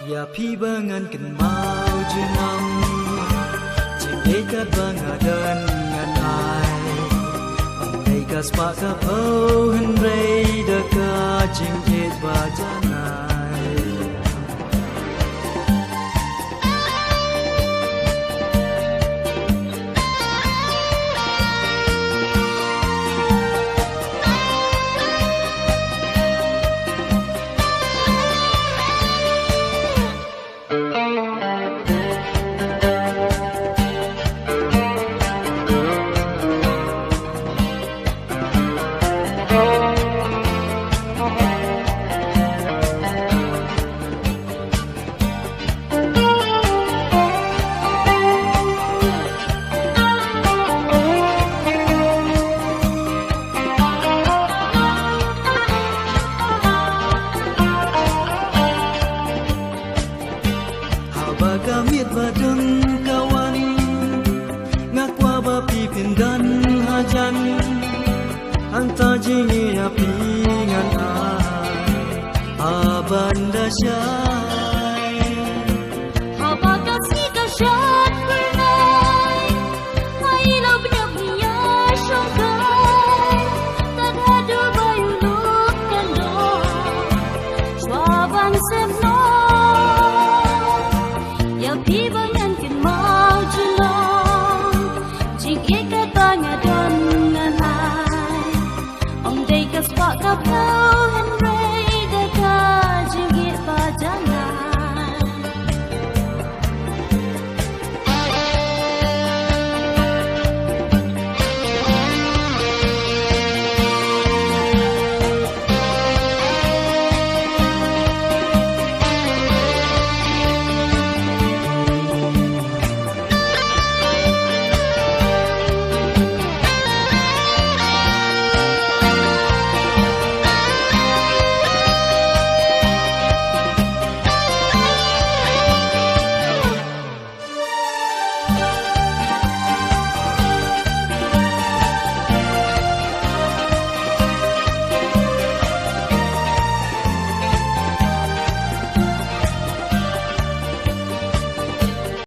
Ya pi bangan kan mau jenam Jeng dekat bangadan ngan ai Andai kas pak kapau henrei dekat jeng ket bajanai Bagamit badeng kawan ngakwa bapi pindan hajan anta jingi api ngan ai abanda